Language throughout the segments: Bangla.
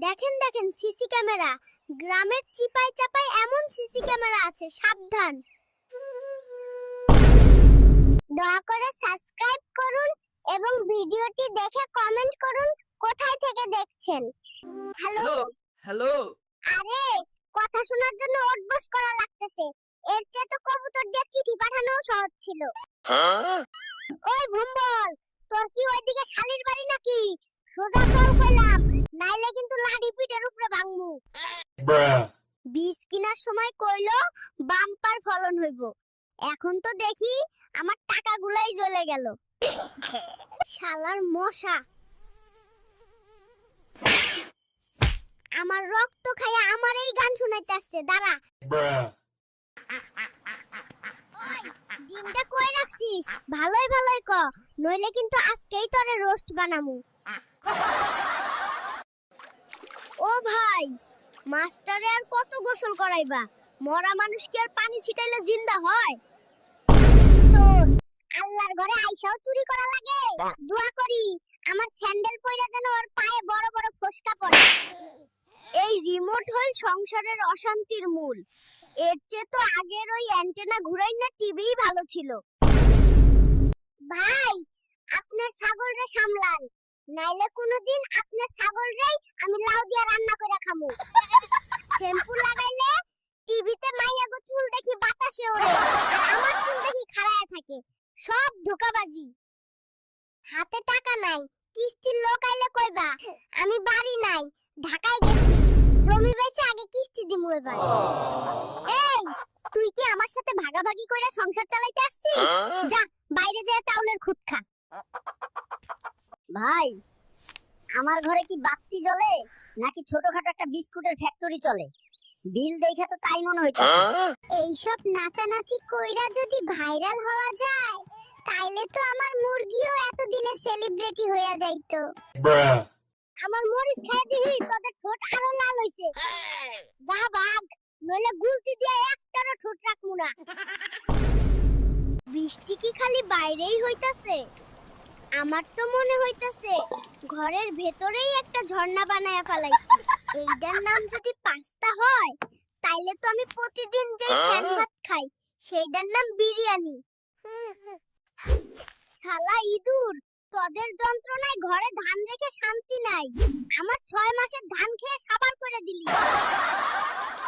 দেখেন দেখেন সিসি ক্যামেরা। গ্রামের চিপায় চাপায় এমন সিসি ক্যামেরা আছে, সাবধান। দয়া করে সাবস্ক্রাইব করুন এবং ভিডিওটি দেখে কমেন্ট করুন কোথায় থেকে দেখছেন। Hello hello. আরে কথা শোনার জন্য ওঠবস করা লাগতেছে, এর চেয়ে তো কবুতর দিয়ে চিঠি পাঠানো সহজ ছিল। ওই ভুম্বল, তোর কি ওইদিকে শালির বাড়ি নাকি? সোজা চল কইলাম, নাইলে কিন্তু লাঠি পিঠের উপরে ভাঙমু। বীজ কিনার সময় কইলো বাম্পার ফলন হইব, এখন তো দেখি আমার টাকাগুলাই জ্বলে গেল। শালার মশা আমার রক্ত খাইয়া আমার এই গান শুনাইতে আসছে, দাঁড়া। ওই ডিমটা কই রাখছিস? ভালোই ভালোই ক, নইলে কিন্তু আজকেই তোরে রোস্ট বানামু। ও ভাই, মাস্টারে আর কত গোসল করাইবা? মরা মানুষ কি আর পানি ছিটাইলে জিন্দা হয়? চোর আল্লাহর ঘরে আইসাও চুরি করা লাগে। দোয়া করি আমার স্যান্ডেল পয়রা যেন ওর পায়ে বড় বড় ফোসকা পড়ে। এই রিমোট হল সংসারের অশান্তির মূল, এর চেয়ে তো আগের ওই অ্যান্টেনা ঘুরাই না টিভিই ভালো ছিল। ভাই আপনার ছাগলরে সামলান, নাইলে কোনোদিন আপনার ছাগলরেই আমি লাউ দিয়া রান্না করে খামু। শ্যাম্পু লাগাইলে টিভিতে মাইয়াগো চুল দেখি বাতাসে ওড়ে, আর আমার চুল দেখি খাড়ায় থাকে। সব ধোঁকাবাজি। হাতে টাকা নাই, কিস্তির লোক আইলে কইবা আমি বাড়ি নাই, ঢাকায় গেছি, জমি বেচে আগে কিস্তি দিমু এবার। এই তুই কি আমার সাথে ভাগাভাগি কইরা সংসার চালাইতে আসছিস? যা বাইরে যেয়ে চাউলের খুদ খা। ভাই আমার ঘরে কি বাতি জ্বলে নাকি ছোটখাটো একটা বিস্কুটের ফ্যাক্টরি চলে? বিল দেখে তো তাই মনে হইতাছে। এইসব নাচানাচি কইরা যদি ভাইরাল হওয়া যায়, তাইলে তো আমার মুরগিও এতদিনে সেলিব্রিটি হইয়া যাইতো। আমার মরিচ খাই দিহি তোদের ঠোঁট আরো লাল হইছে। যা ভাগ, নইলে গুলতি দিয়া একটারও ঠোঁট রাখমু না। বৃষ্টি কি খালি বাইরেই হইতাছে? আমার তো মনে হইতাছে ঘরের ভেতরেই একটা ঝর্ণা বানায়া ফেলাইছি। এইটার নাম যদি পাস্তা হয়, তাইলে তো আমি প্রতিদিন যেই ফ্যান ভাত খাই সেইটার নাম বিরিয়ানি। শালা ইঁদুর, তোদের যন্ত্রণায় ঘরে ধান রেখে শান্তি নাই। আমার 6 মাসের ধান খেয়ে সাবার করে দিলি।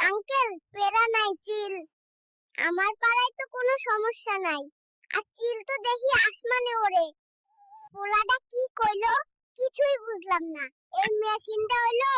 আঙ্কেল পেরা নাই, চিল। আমার পাড়ায় তো কোনো সমস্যা নাই, আর চিল তো দেখি আসমানে ওড়ে। পোলাটা কি কইলো কিছুই বুঝলাম না। এই মেশিনটা হইলো